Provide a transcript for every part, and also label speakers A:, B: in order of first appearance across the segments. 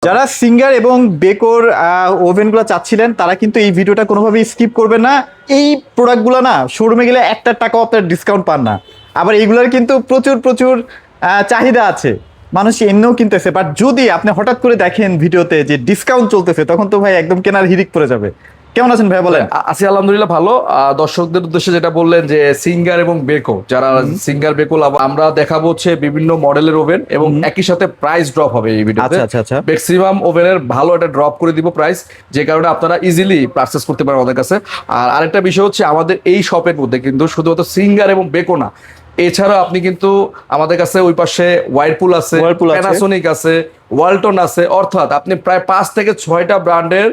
A: যারা সিঙ্গার এবং বেকোর ওভেনগুলো চাচ্ছিলেন তারা কিন্তু এই ভিডিওটা কোনোভাবেই স্কিপ করবেন না। এই প্রোডাক্টগুলো না শোরুমে গেলে একটা টাকাও আপনার ডিসকাউন্ট পান না। আবার এইগুলোর কিন্তু প্রচুর প্রচুর চাহিদা আছে, মানুষ এমনিও কিনতেছে। বাট যদি আপনি হঠাৎ করে দেখেন ভিডিওতে যে ডিসকাউন্ট চলতেছে, তখন তো ভাই একদম কেনার হিড়িক পড়ে যাবে। কেমন আছেন ভাই বলেন?
B: আছি আলহামদুলিল্লাহ ভালো। দর্শকদের উদ্দেশ্যে যেটা বললেন যে সিঙ্গার এবং বেকো, যারা সিঙ্গার বেকো আমরা দেখাবো হচ্ছে বিভিন্ন মডেলের ওভেন এবং একই সাথে প্রাইস ড্রপ হবে এই ভিডিওতে।
A: আচ্ছা।
B: ম্যাক্সিমাম ওভেনের ভালো একটা ড্রপ করে দিব প্রাইস, যে কারণে আপনারা ইজিলি পারচেস করতে পারেন আমাদের কাছে। আর আরেকটা বিষয় হচ্ছে আমাদের এই শপের মধ্যে কিন্তু শুধুমাত্র সিঙ্গার এবং বেকো না, এছাড়াও আপনি কিন্তু আমাদের কাছে ওই পাশে ওয়াইরপুল আছে, প্যানাসোনিক আছে, ওয়ালটন আছে, অর্থাৎ আপনি প্রায় 5 থেকে 6টা ব্র্যান্ডের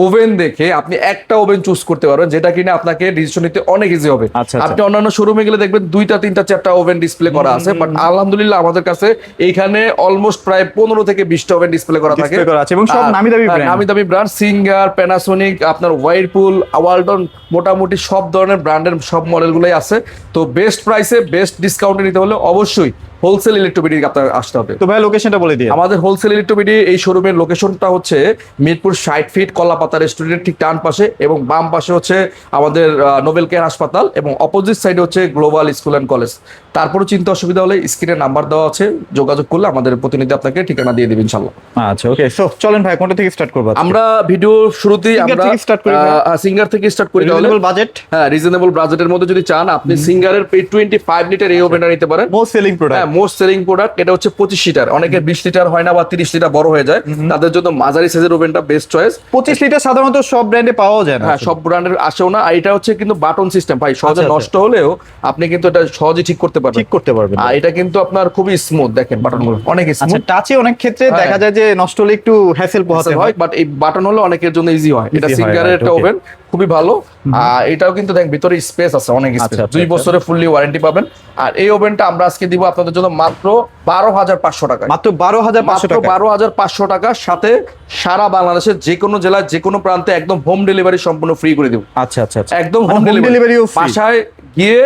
B: ওভেন দেখে আপনি একটা ওভেন চুজ করতে পারবেন, যেটা কিনা আপনাকে ডিসিশন নিতে অনেক ইজি হবে। আপনি অন্যান্য শোরুমে গেলে দেখবেন 2টা 3টা 4টা ওভেন ডিসপ্লে করা আছে, বাট আলহামদুলিল্লাহ আমাদের কাছে এইখানে অলমোস্ট প্রায় 15 থেকে 20টা ওভেন ডিসপ্লে করা থাকে
A: এবং সব নামি দামি
B: ব্র্যান্ড, সিঙ্গার, প্যানাসোনিক, আপনার ওয়াইরপুল, ওয়ালটন, মোটামুটি সব ধরনের ব্র্যান্ডের সব মডেলগুলোই আছে। তো বেস্ট প্রাইসে বেস্ট ডিসকাউন্টে নিতে হলে অবশ্যই হোলসেল ইলেকট্রোবিডি আপনার আসতে হবে।
A: তো ভাই লোকেশনটা বলে দিই।
B: আমাদের হোলসেল ইলেকট্রোবিডি এই শোরুমের লোকেশনটা হচ্ছে মিরপুর 60 ফিট কলাপাতা রেস্টুরেন্টের ঠিক ডান পাশে, এবং বাম পাশে হচ্ছে আমাদের নোবেল কেয়ার হাসপাতাল, এবং অপোজিট সাইডে হচ্ছে গ্লোবাল স্কুল অ্যান্ড কলেজ। তারপরও চিন্তা অসুবিধা হলে স্ক্রিনে নাম্বার দেওয়া আছে, যোগাযোগ করলে আমাদের প্রতিনিধি আপনাকে ঠিকানা দিয়ে দেবেন ইনশাআল্লাহ।
A: আচ্ছা ওকে, সো চলেন ভাই কোনটা থেকে স্টার্ট করব?
B: আমরা ভিডিও শুরুতেই আমরা সিঙ্গার থেকে স্টার্ট করি।
A: রিজনেবল বাজেট,
B: হ্যাঁ রিজনেবল বাজেটের মধ্যে যদি চান আপনি সিঙ্গারের 25 লিটার এই ওভেনটা নিতে পারেন।
A: Most selling product,
B: most selling product. এটা হচ্ছে 25 লিটার, অনেকে 20 লিটার হয় না বা 30 লিটার বড় হয়ে যায়, তাদের জন্য মাঝারি সাইজের ওভেনটা বেস্ট চয়েস।
A: 25 লিটার সাধারণত সব ব্র্যান্ডে পাওয়া যায় না।
B: হ্যাঁ, সব ব্র্যান্ডের আসেও না। আর এটা হচ্ছে কিন্তু বাটন সিস্টেম ভাই, সহজে নষ্ট হলেও আপনি কিন্তু এটা সহজে ঠিক করতে পারবেন। আর এটা কিন্তু আপনার খুবই স্মুথ, দেখেন বাটনগুলো অনেক স্মুথ।
A: টাচে অনেক ক্ষেত্রে দেখা যায় যে নষ্ট হলে একটু হ্যাসেল পোহাতে হয়,
B: বাট এই বাটন হলে অনেকের জন্য ইজি হয়। এটা সিঙ্গারের একটা ওভেন, খুবই ভালো। আর এটাও কিন্তু দেখেন ভিতরে স্পেস আছে, অনেক স্পেস। 2 বছরের ফুললি ওয়ারেন্টি পাবেন। আর এই ওভেনটা আমরা আজকে দিব আপনাদের জন্য মাত্র 12,500 টাকা।
A: মাত্র
B: 12,500 টাকার সাথে সারা বাংলাদেশের যে কোনো জেলায় যে কোনো প্রান্তে একদম হোম ডেলিভারি সম্পূর্ণ ফ্রি করে দেব।
A: আচ্ছা,
B: একদম হোম ডেলিভারি, বাসায় গিয়ে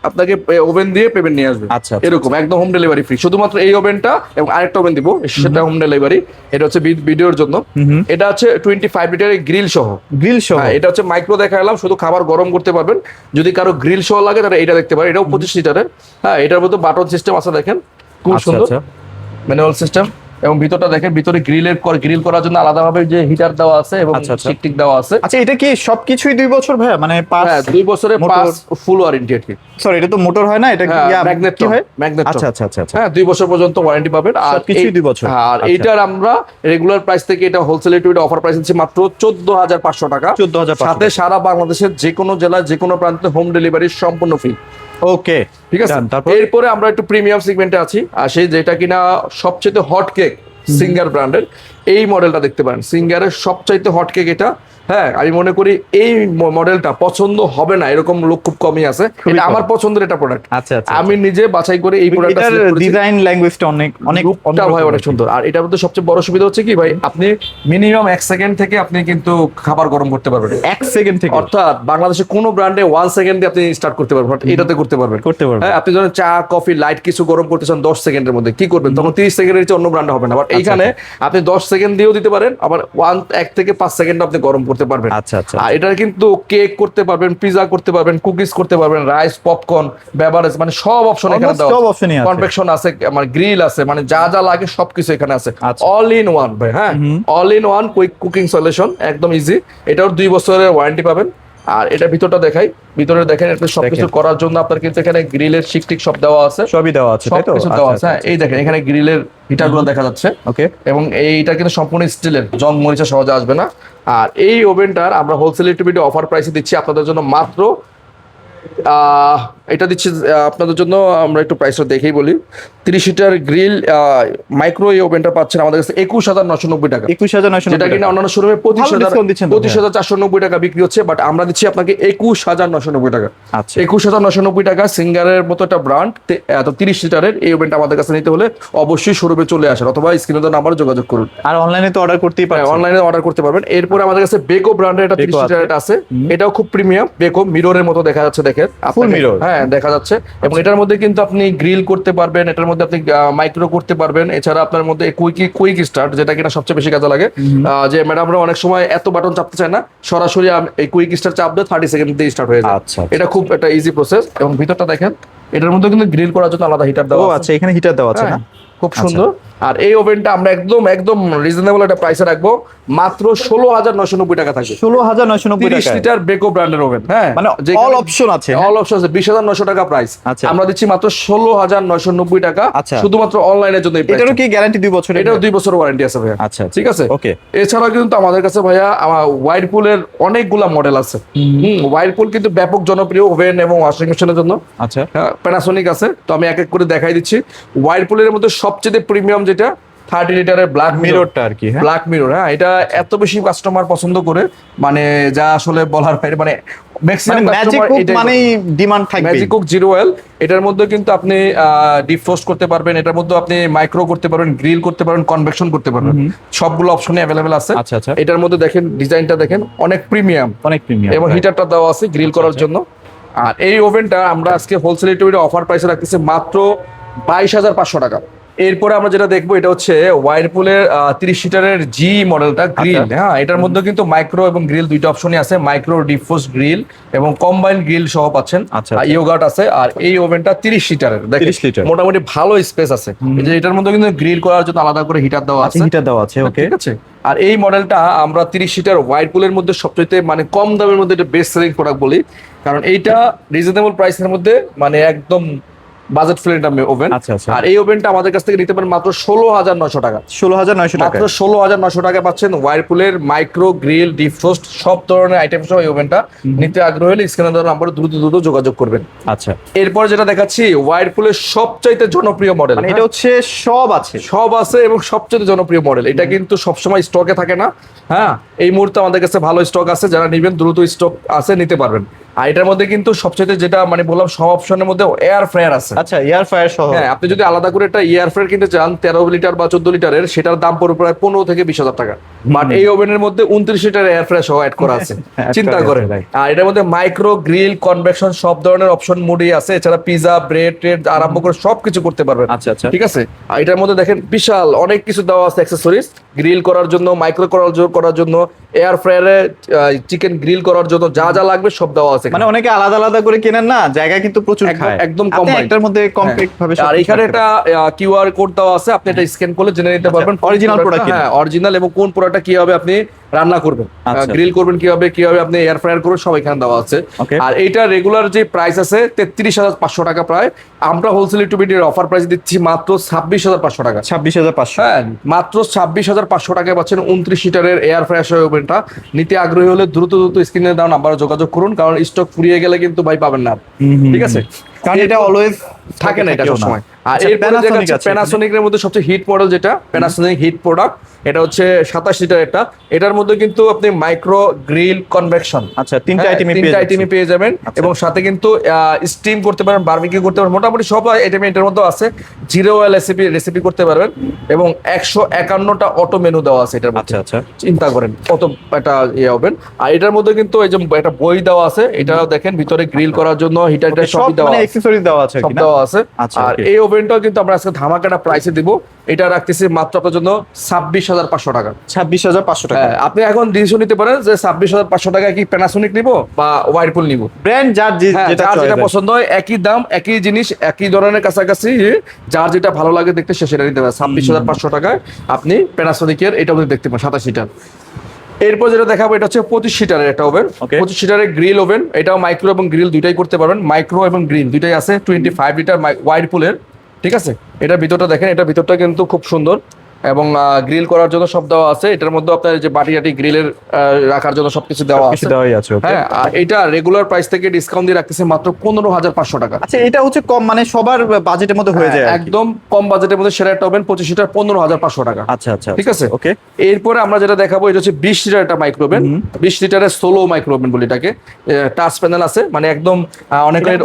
B: আপনাকে ওভেন দিয়ে পেমেন্ট নিয়ে আসবে।
A: আচ্ছা,
B: এরকম একদম হোম ডেলিভারি ফ্রি। শুধুমাত্র এই ওভেনটা এবং আরেকটা ওভেন দিব, সেটা হোম ডেলিভারি। এটা হচ্ছে ভিডিওর জন্য। এটা হচ্ছে 25 লিটারের গ্রিল সহ। এটা হচ্ছে মাইক্রো দেখালাম, শুধু খাবার গরম করতে পারবেন। যদি কারো গ্রিল সহ লাগে তাহলে এটা দেখতে পারেন। এটাও 25 লিটারের। হ্যাঁ, এটার মধ্যে বাটন সিস্টেম আছে, দেখেন খুব সুন্দর ম্যানুয়াল সিস্টেম। এবং ভিতরটা দেখেন, ভিতরে গ্রিল করার জন্য আলাদাভাবে যে হিটার দেওয়া আছে এবং টিক দেওয়া আছে।
A: আচ্ছা, এটা কি সবকিছুই 2 বছর ভাই? মানে
B: 2 বছরের পাস ফুল ওয়ারেন্টি আর কি।
A: সরি, এটা তো মোটর হয় না, এটা কি
B: ম্যাগনেট হয়? ম্যাগনেট।
A: আচ্ছা।
B: হ্যাঁ, 2 বছর পর্যন্ত ওয়ারেন্টি পাবেন। আর
A: কিছুই 2 বছর।
B: আর এইটার আমরা রেগুলার প্রাইস থেকে এটা হোলসেল রেটে অফার প্রাইস দিচ্ছি মাত্র 14,500 টাকা। সাথে সারা বাংলাদেশের যে কোনো জেলায় যে কোনো প্রান্তে হোম ডেলিভারি সম্পূর্ণ ফ্রি।
A: ওকে,
B: ঠিক আছে। এরপরে আমরা একটু প্রিমিয়াম সেগমেন্টে আছি, আর সেই যেটা কিনা সবচেয়ে হট কেক সিঙ্গার ব্র্যান্ডের এই মডেলটা দেখতে পারেন। সিঙ্গারের সবচাইতে হট কেক এটা। হ্যাঁ, আমি মনে করি এই মডেলটা পছন্দ হবে না এরকম লোক খুব কমই আছে। এটা আমার পছন্দের একটা প্রোডাক্ট।
A: আচ্ছা,
B: আমি নিজে বাছাই করে এই প্রোডাক্টটা সিলেক্ট করেছি।
A: ডিজাইন ল্যাঙ্গুয়েজটা অনেক
B: সুন্দর। আর এটার মধ্যে সবচেয়ে বড় সুবিধা হচ্ছে কি ভাই, আপনি মিনিমাম 1 সেকেন্ড থেকে আপনি কিন্তু খাবার গরম করতে পারবেন।
A: 1 সেকেন্ড থেকে,
B: অর্থাৎ বাংলাদেশে কোনো ব্র্যান্ডে 1 সেকেন্ডে আপনি স্টার্ট করতে পারবেন, এটাতে করতে পারবেন। হ্যাঁ, আপনি যখন চা কফি লাইট কিছু গরম করতে চান 10 সেকেন্ডের মধ্যে, কি করবেন তখন? 30 সেকেন্ডের চেয়ে অন্য ব্র্যান্ড হবে না। বাট এইখানে আপনি 10 সেকেন্ড দিয়েও দিতে পারেন, আবার 1 থেকে 5 সেকেন্ড আপনি গরম করতে পারবেন।
A: আচ্ছা।
B: আর এটা কিন্তু কেক করতে পারবেন, পিজা করতে পারবেন, কুকিজ করতে পারবেন, রাইস, পপকর্ন, বেভারেজ, মানে সব অপশন এখানে দেওয়া আছে। কনভেকশন আছে, মানে গ্রিল আছে, মানে যা যা লাগে সবকিছু এখানে আছে। অল ইন ওয়ান ভাই। হ্যাঁ, all in one quick cooking solution, একদম ইজি। এটাও 2 বছরের ওয়ারেন্টি পাবেন। আর এটা ভিতরটা দেখাই, ভিতরে দেখেন এটা সবকিছু করার জন্য আপনার কিন্তু এখানে গ্রিলের শিকটিক সব দেওয়া আছে,
A: সবই দেওয়া আছে, তাই তো?
B: সবকিছু দেওয়া আছে। এই দেখেন এখানে গ্রিলের হিটারগুলো দেখা যাচ্ছে।
A: ওকে,
B: এবং এইটা কিন্তু সম্পূর্ণ স্টিলের, জং মরিচা সহজে আসবে না। আর এই ওভেনটার আমরা হোলসেল রেটে অফার প্রাইসে দিচ্ছি আপনাদের জন্য মাত্র এটা দিচ্ছি আপনাদের জন্য। আমরা একটু প্রাইসটা দেখেই বলি। 30 লিটার গ্রিল মাইক্রো এই ওভেনটা পাচ্ছেন আমাদের কাছে 21,990 টাকা।
A: 21,990,
B: যেটা কিনা অন্যান্য শোরুমে 25,490 টাকা বিক্রি হচ্ছে, বাট আমরা দিচ্ছি আপনাকে 21,990 টাকা।
A: আচ্ছা,
B: 21,990 টাকা। সিঙ্গারের মতো একটা ব্র্যান্ড, 30 লিটারের এই ওভেনটা আমাদের কাছে নিতে হলে অবশ্যই শোরুমে চলে আসেন, অথবা স্ক্রিনে দেওয়া নাম্বারে যোগাযোগ করুন।
A: আর অনলাইনে তো অর্ডার করতেই পারেন,
B: অনলাইনে অর্ডার করতে পারবেন। এরপরে আমাদের কাছে বেকো ব্র্যান্ডের এটা 30 লিটারের আছে। এটাও খুব প্রিমিয়াম, বেকো মিররের মতো দেখা যাচ্ছে, দেখেন
A: ফুল মিরর।
B: হ্যাঁ, হ্যাঁ দেখা যাচ্ছে। এবং এটার মধ্যে কিন্তু আপনি গ্রিল করতে পারবেন, এটার মধ্যে আপনি মাইক্রো করতে পারবেন। এছাড়া আপনার মধ্যে কুইক স্টার্ট, যেটা কিনা সবচেয়ে বেশি কাজে লাগে। যে ম্যাডামরা অনেক সময় এত বাটন চাপতে চায় না, সরাসরি এই কুইক স্টার্ট চাপ দিয়ে 30 সেকেন্ড দিয়ে স্টার্ট হয়ে যায়।
A: আচ্ছা,
B: এটা খুব একটা ইজি প্রসেস। এবং ভিতরটা দেখেন, এটার মধ্যে কিন্তু গ্রিল করার জন্য আলাদা হিটার
A: ও
B: দেওয়া আছে।
A: আচ্ছা, এখানে হিটার দেওয়া আছে না?
B: খুব সুন্দর। আর এই ওভেনটা আমরা একদম একদম রিজনেবল একটা প্রাইসে রাখবো, মাত্র 16,990 টাকা থাকবে।
A: 16,990
B: 30
A: টাকা।
B: লিটার বেকো ব্র্যান্ডের ওভেন। হ্যাঁ,
A: মানে অল অপশন আছে?
B: অল অপশন আছে। 20,900 টাকা প্রাইস।
A: আচ্ছা।
B: আমরা দিচ্ছি মাত্র 16,990 টাকা।
A: আচ্ছা।
B: শুধুমাত্র অনলাইনের জন্য।
A: এটারও কি গ্যারান্টি 2 বছরের?
B: এটাও 2 বছর ওয়ারেন্টি আছে ভাইয়া।
A: আচ্ছা,
B: ঠিক আছে।
A: ওকে।
B: এছাড়াও কিন্তু আমাদের কাছে ভাইয়া ওয়াইরপুলের অনেকগুলা মডেল আছে। ওয়াইরপুল কিন্তু ব্যাপক জনপ্রিয় ওভেন এবং ওয়াশিং মেশিনের জন্য।
A: আচ্ছা,
B: প্যানাসোনিক আছে, তো আমি এক এক করে দেখাই দিচ্ছি। ওয়াইরপুলের মধ্যে সবচেয়ে প্রিমিয়াম যেটা 30 লিটারের ব্ল্যাক
A: মিররটা আর কি।
B: Black mirror. হ্যাঁ, এটা এত বেশি কাস্টমার পছন্দ করে, মানে যা আসলে বলার বাইরে। মানে ম্যাক্সিমাম
A: ম্যাজিক
B: কাস্টমার
A: কুক মানেই ডিমান্ড থাকবে।
B: ম্যাজিক কুক জিরো ওয়েল, এটার মধ্যে কিন্তু আপনি ডিপ ফ্রোস্ট করতে পারবেন, এটার মধ্যে আপনি মাইক্রো করতে পারবেন, গ্রিল করতে পারবেন, কনভেকশন করতে পারবেন। সবগুলো অপশনই অ্যাভেলেবেল আছে।
A: আচ্ছা, আচ্ছা।
B: এটার মধ্যে দেখেন ডিজাইনটা দেখেন, অনেক প্রিমিয়াম,
A: অনেক প্রিমিয়াম।
B: এবং হিটারটা দেওয়া আছে গ্রিল করার জন্য। আর এই ওভেনটা আমরা আজকে হোলসেল রেটে অফার প্রাইসে রাখতেছি মাত্র 22,500 টাকা। এরপরে আমরা যেটা দেখবো, এটা হচ্ছে ওয়াইরপুলের 30 লিটারের জি মডেলটা গ্রিল। হ্যাঁ, এটার মধ্যে কিন্তু মাইক্রো এবং গ্রিল দুইটা অপশনই আছে। মাইক্রো ডিফোস্ট গ্রিল এবং কম্বাইন্ড গ্রিল সহ পাচ্ছেন।
A: আচ্ছা,
B: ইয়োগার্ট আছে। আর এই ওভেনটা 30 লিটারের,
A: 30 লিটার,
B: মোটামুটি ভালো স্পেস আছে। এই যে এটার মধ্যে কিন্তু গ্রিল করার জন্য আলাদা করে হিটার দেওয়া আছে।
A: হিটার দেওয়া আছে, ওকে।
B: ঠিক আছে। আর এই মডেলটা আমরা 30 লিটার ওয়াইরপুলের মধ্যে সবচেয়ে মানে কম দামের মধ্যে এটা বেস্ট সেলিং প্রোডাক্ট বলি, কারণ এইটা রিজনেবল প্রাইসের মধ্যে, মানে একদম বাজেট ফ্রেন্ডলি ওভেন।
A: আচ্ছা, আচ্ছা।
B: আর এই ওভেনটা আমাদের কাছ থেকে নিতে পারেন মাত্র 16,900 টাকা।
A: 16,900 টাকা।
B: মাত্র 16,900 টাকা পাচ্ছেন ওয়াইরপুলের মাইক্রো গ্রিল ডিফ্রোস্ট সব ধরনের আইটেম সহ এই ওভেনটা। নিতে আগ্রহী হলে স্ক্রিনে দেওয়া নম্বরে দ্রুত যোগাযোগ করবেন।
A: আচ্ছা,
B: এরপর যেটা দেখাচ্ছি ওয়াইরপুলের সবচাইতে জনপ্রিয় মডেল।
A: মানে এটা হচ্ছে সব আছে
B: এবং সবচেয়ে জনপ্রিয় মডেল। এটা কিন্তু সবসময় স্টকে থাকে না। হ্যাঁ, এই মুহূর্তে আমাদের কাছে ভালো স্টক আছে, যারা নেবেন দ্রুত স্টক আছে, নিতে পারবেন। আর এটার মধ্যে কিন্তু সবচেয়ে যেটা মানে বললাম, সব অপশনের মধ্যে এয়ার ফ্রায়ার আছে।
A: আচ্ছা, এয়ার ফ্রায়ার সহ।
B: হ্যাঁ, আপনি যদি আলাদা করে একটা এয়ার ফ্রায়ার কিনতে চান 13 লিটার বা 14 লিটারের, সেটার দাম পড়বে প্রায় 15 থেকে 20,000 টাকা। বাট এই ওভেনের মধ্যে 29 লিটার এয়ার ফ্রায়ার সহ অ্যাড করা আছে। চিন্তা করেন। আর এটার মধ্যে মাইক্রো গ্রিল কনভেকশন সব ধরনের অপশন মোডই আছে। এছাড়া পিজা ব্রেড ট্রেড আরম্ভ করে সবকিছু করতে পারবেন।
A: আচ্ছা, আচ্ছা।
B: ঠিক আছে। আর এটার মধ্যে দেখেন বিশাল অনেক কিছু দেওয়া আছে অ্যাক্সেসরিজ, গ্রিল করার জন্য, মাইক্রো করার জন্য, এয়ার ফ্রায়ারে চিকেন গ্রিল করার জন্য যা যা লাগবে সব দেওয়া আছে।
A: মানে অনেকে আলাদা আলাদা করে কেনেন না, জায়গা কিন্তু প্রচুর খায়।
B: একদম
A: আপনি একটার মধ্যে কমপ্লিট ভাবে।
B: আর এখানে একটা কিউআর কোড দেওয়া আছে, আপনি এটা স্ক্যান করলে জেনে নিতে পারবেন
A: অরিজিনাল প্রোডাক্ট।
B: হ্যাঁ, অরিজিনাল, এবং কোন প্রোডাক্টটা কিভাবে আপনি রান্না করবেন, গ্রিল করবেন কিভাবে আপনি এয়ার ফ্রায়ার করবেন, সব এখানে দেওয়া আছে। আর এইটা রেগুলার যে প্রাইস আছে 33,500 টাকা প্রায়, আমরা হোলসেল টুবিটির অফার প্রাইস দিচ্ছি মাত্র 26,500 টাকা।
A: 26,500।
B: হ্যাঁ, মাত্র 26,500 টাকায় পাচ্ছেন 29 লিটারের এয়ার ফ্রায়ার সহ ওভেনটা। নিতে আগ্রহী হলে দ্রুত স্ক্রিনে দাও নাম্বারে যোগাযোগ করুন, কারণ স্টক ফুরিয়ে গেলে কিন্তু ভাই পাবেন না। ঠিক আছে,
A: কারণ এটা অলওয়েজ
B: থাকে না, এটা সবসময়। আর এরপরে প্যানাসোনিকের মধ্যে সবচেয়ে হিট মডেল যেটা প্যানাসোনিক হিট প্রোডাক্ট, এটা হচ্ছে 27 লিটার। এটার মধ্যে কিন্তু আপনি মাইক্রো গ্রিল কনভেকশন,
A: আচ্ছা, তিনটা
B: আইটেমই পেয়ে যাবেন। এবং সাথে কিন্তু স্টিম করতে পারেন, বারবিকিউ করতে পারেন, মোটামুটি সব আইটেম এটার মধ্যে আছে। জিরো ওয়েল রেসিপি করতে পারবেন, এবং 151টা অটো মেনু দেওয়া আছে এটার মধ্যে।
A: আচ্ছা,
B: চিন্তা করেন কত একটা ইয়ে হবেন। আর এটার মধ্যে কিন্তু এই যে একটা বই দেওয়া আছে, এটা দেখেন ভিতরে গ্রিল করার জন্য হিটার সব দেওয়া আছে,
A: অ্যাকসেসরিজ দেওয়া আছে,
B: সব দেওয়া আছে। আর এই ওভেনটাও কিন্তু আমরা আজকে ধামাকাটা প্রাইসে দিব। এটা রাখতেছি মাত্র আপনার জন্য 26,500 টাকা।
A: 26,500 টাকা।
B: আপনি এখন ডিসিশন নিতে পারেন যে 26,500 টাকা কি প্যানাসোনিক নিব বা ওয়াইরপুল নিব।
A: ব্র্যান্ড যার
B: যেটা পছন্দ হয়, একই দাম, একই জিনিস, একই ধরনের কাছাকাছি, যার যেটা ভালো লাগে দেখতে সে সেটা নিতে পারে। 26,500 টাকায় আপনি প্যানাসোনিকের এটা দেখতে পান 27 লিটার। এরপর যেটা দেখাবো, এটা হচ্ছে 25 সিটারের একটা ওভেন। 25 সিটারের গ্রিল ওভেন। এটাও মাইক্রো এবং গ্রিল দুইটাই করতে পারবেন। মাইক্রো এবং গ্রিল দুইটাই আছে। 25 লিটার ওয়াইরপুলের। ঠিক আছে। এটার ভিতরটা দেখেন, এটার ভিতরটা কিন্তু খুব সুন্দর, এবং গ্রিল করার জন্য সব দেওয়া আছে। এটার মধ্যে আপনার যে বাটি গ্রিলের রাখার জন্য সবকিছু দেওয়া আছে। হ্যাঁ, আর এটা রেগুলার প্রাইস থেকে ডিসকাউন্ট দিয়ে রাখতেছে মাত্র 15,500 টাকা।
A: আচ্ছা, এটা হচ্ছে কম, মানে সবার বাজেটের মধ্যে হয়ে যায়,
B: একদম কম বাজেটের মধ্যে সেরা একটা ওভেন। 25 লিটার 15,500 টাকা।
A: আচ্ছা, আচ্ছা,
B: ঠিক আছে,
A: ওকে।
B: এরপরে আমরা যেটা দেখাবো, এটা হচ্ছে 20 লিটার একটা মাইক্রো ওভেন। 20 লিটারের সোলো মাইক্রো ওভেন বলি এটাকে। টাচ প্যানেল আছে, মানে একদম অনেকের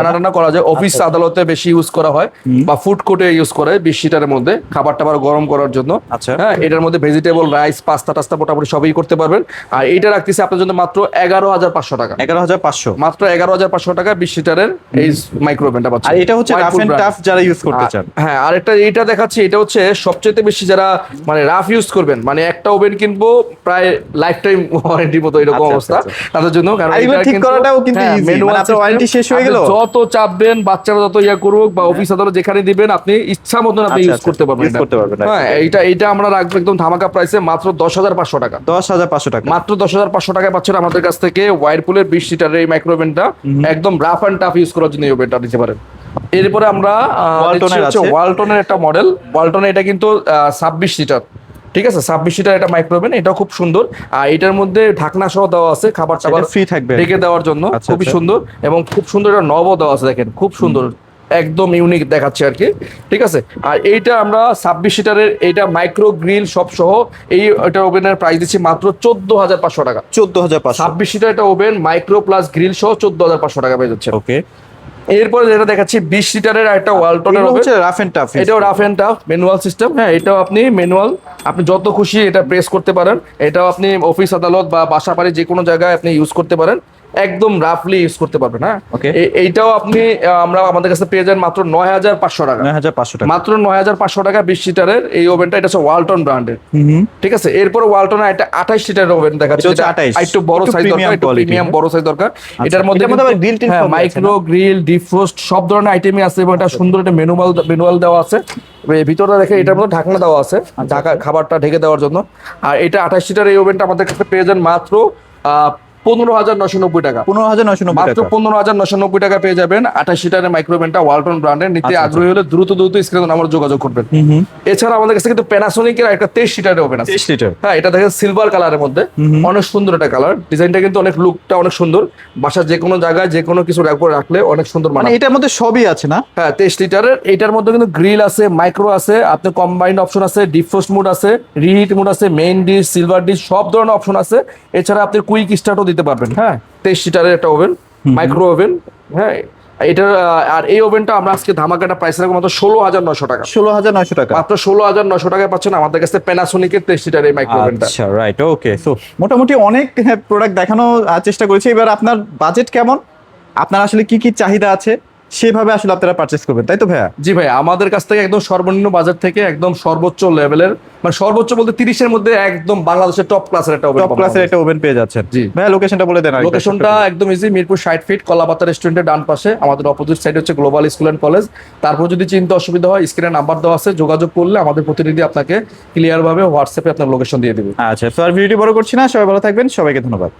B: রান্না করা যায়। অফিস আদালতে বেশি ইউজ করা হয়, বা ফুড কোর্টে ইউজ করে। 20 লিটারের মধ্যে খাবার টাবার খাবার গরম করার জন্য।
A: আচ্ছা।
B: হ্যাঁ, এটার মধ্যে ভেজিটেবল, রাইস, পাস্তা টাস্তা মোটামুটি সবই করতে পারবেন। আর এইটা রাখতেছি আপনার জন্য মাত্র 11,500 টাকা।
A: 11,500
B: মাত্র 11,500 টাকা 20 লিটারের এই মাইক্রো ওভেনটা পাচ্ছেন।
A: আর এটা হচ্ছে রাফ এন্ড টাফ যারা ইউজ করতে চান।
B: হ্যাঁ, আর একটা এটা দেখাচ্ছি, এটা হচ্ছে সবচেয়ে বেশি যারা মানে রাফ ইউজ করবেন, মানে একটা ওভেন কিনবো প্রায় লাইফ টাইম ওয়ারেন্টি মতো এরকম
A: আচ্ছা,
B: অবস্থা
A: আচ্ছা।
B: তাদের জন্য। কারণ
A: আর এগুলো
B: এটা
A: ঠিক করাটাও কিন্তু easy,
B: manual
A: মানে আপনার
B: system,
A: warranty শেষ হয়ে গেল।
B: আপনি যত চাপবেন, বাচ্চারা যত ইয়া করুক বা অফিস আদালত যেখানে দিবেন, আপনি ইচ্ছা মতন আপনি
A: আচ্ছা,
B: ইউজ
A: আচ্ছা,
B: করতে পারবেন
A: use করতে পারবেন,
B: হ্যাঁ, এইটা আমরা রাখবো একদম ধামাকা প্রাইসে মাত্র 10,500 টাকা।
A: 10,500 টাকা।
B: মাত্র 10,500 টাকায় পাচ্ছেন আমাদের কাছ থেকে ওয়ারপুলের 20 লিটারের এই মাইক্রো ওভেনটা। একদম রাফ অ্যান্ড টাফ ইউজ করার জন্য এই ওভেনটা নিতে পারেন। এরপরে আমরা
A: ওয়ালটনের আছে।
B: ওয়ালটনের একটা মডেল। ওয়ালটনের এটা কিন্তু 26 লিটার, ঠিক আছে, 26 লিটার এটা মাইক্রো ওভেন, এটাও খুব সুন্দর। আর এটার মধ্যে ঢাকনা সহ দেওয়া আছে খাবার টাবার
A: ফ্রি থাকবে
B: ঢেকে দেওয়ার জন্য।
A: আচ্ছা,
B: খুবই
A: আচ্ছা।
B: সুন্দর এবং খুব সুন্দর একটা নবও দেওয়া আছে, দেখেন খুব সুন্দর, একদম ইউনিক দেখাচ্ছে আর কি, ঠিক আছে। আর এইটা আমরা 26 লিটারের এইটা মাইক্রো গ্রিল সব সহ এটা ওভেনের প্রাইস দিচ্ছি মাত্র 14,500 টাকা।
A: 14,500।
B: 26 লিটার একটা ওভেন মাইক্রো প্লাস গ্রিল সহ 14,500 টাকা পেয়ে যাচ্ছে।
A: ওকে।
B: এরপরে যেটা দেখাচ্ছি 20 লিটারের একটা ওয়ালটনের
A: এটা
B: ওভেন।
A: হচ্ছে রাফ এন্ড টাফ।
B: এটাও rough and tough manual system. হ্যাঁ, এটাও আপনি ম্যানুয়াল, আপনি যত খুশি এটা প্রেস করতে পারেন। এটাও আপনি অফিস আদালত বা বাসা বাড়ি যে কোনো জায়গায় আপনি ইউজ করতে পারেন, একদম রাফলি ইউজ করতে পারবেন। হ্যাঁ,
A: Okay.
B: এইটাও আপনি আমরা আমাদের কাছে পেয়ে যান মাত্র 9,500 টাকা।
A: 9,500 টাকা।
B: মাত্র 9,500 টাকা 20 লিটারের এই ওভেনটা। এটা হচ্ছে ওয়ালটন ব্র্যান্ডের, ঠিক আছে। এরপরে ওয়ালটনের একটা 28 লিটারের ওভেন দেখাচ্ছি,
A: এটা হচ্ছে 28
B: একটু বড়
A: একটু
B: সাইজ দরকার,
A: premium
B: একটু
A: quality,
B: প্রিমিয়াম
A: হ্যাঁ।
B: বড় সাইজ দরকার।
A: আচ্ছা,
B: এটার মধ্যে
A: আবার grill টিল সবই আছে
B: মাইক্রো
A: না?
B: গ্রিল, ডিফ্রোস্ট সব ধরনের আইটেমই আছে এবং এটা সুন্দর একটা ম্যানুয়াল দেওয়া আছে। ভিতরে দেখে এটার মধ্যে ঢাকনা দেওয়া আছে, ঢাকা খাবারটা ঢেকে দেওয়ার জন্য। আর এটা 28 লিটার এই ওভেনটা আমাদের কাছে পেয়ে যান মাত্র 15,990 টাকা।
A: 15,990
B: মাত্র
A: টাকা।
B: 15,990 টাকা পেয়ে যাবেন 28 লিটারের মাইক্রো ওভেনটা ওয়ালটন ব্র্যান্ডের। নিতে
A: আচ্ছা,
B: আগ্রহী হলে দ্রুত স্ক্রিনে আমার যোগাযোগ করবেন। এছাড়া আমাদের কাছে কিন্তু প্যানাসোনিকের একটা 23 লিটারের ওভেন আছে।
A: 23 লিটার।
B: হ্যাঁ, এটা দেখেন সিলভার কালারের মধ্যে, অনেক সুন্দর একটা কালার, ডিজাইনটা কিন্তু অনেক, লুকটা অনেক সুন্দর। বাসার যে কোনো জায়গায় যে কোনো কিছু রাখলে অনেক সুন্দর
A: মানে
B: মানে।
A: এটার মধ্যে সবই আছে না?
B: হ্যাঁ, 23 লিটারের এটার মধ্যে কিন্তু গ্রিল আছে, মাইক্রো আছে, আপনার কম্বাইন্ড অপশন আছে, ডিফ্রোস্ট মোড আছে, রিহিট মোড আছে, মেইন ডিশ, সিলভার ডিশ সব ধরনের অপশন আছে। এছাড়া আপনি কুইক স্টার্টও দিতে পারবেন। হ্যাঁ, 23 লিটারের একটা ওভেন, মাইক্রো ওভেন। হ্যাঁ, এটা আর এই ওভেনটা আমরা আজকে ধামাকাটা প্রাইস রাখবো মাত্র 16,900 টাকা।
A: 16,900 টাকা।
B: মাত্র 16,900 টাকায় পাচ্ছেন আমাদের কাছে প্যানাসোনিকের 23 লিটারের এই মাইক্রো ওভেনটা।
A: আচ্ছা, রাইট, ওকে। সো মোটামুটি অনেক প্রোডাক্ট দেখানো চেষ্টা করেছি। এবার আপনার বাজেট কেমন, আপনার আসলে কি কি চাহিদা আছে, সেভাবে আসলে আপনারা পারচেস করবেন, তাই তো ভাইয়া?
B: জি ভাই, আমাদের কাছ থেকে একদম সর্বনিম্ন বাজার থেকে একদম সর্বোচ্চ লেভেলের, মানে সর্বোচ্চ বলতে 30-এর মধ্যে একদম বাংলাদেশের টপ ক্লাসের একটা ওভেন,
A: টপ ক্লাসের একটা ওভেন পেয়ে যাচ্ছেন।
B: জি
A: ভাইয়া, লোকেশনটা বলে দেন আরেকবার।
B: লোকেশনটা একদম ইজি, মিরপুর 60 ফিট কলাপাতা রেস্টুরেন্টের ডান পাশে। আমাদের অপোজিট সাইড হচ্ছে গ্লোবাল স্কুল অ্যান্ড কলেজ। তারপর যদি চিন্তা অসুবিধা হয় স্ক্রিনে নাম্বার দেওয়া আছে, যোগাযোগ করলে আমাদের প্রতিনিধি আপনাকে ক্লিয়ার ভাবে হোয়াটসঅ্যাপে আপনার লোকেশন দিয়ে দেবে।
A: আচ্ছা, তো আর ভিডিওটি বড় করছি না, সবাই ভালো থাকবেন, সবাইকে ধন্যবাদ।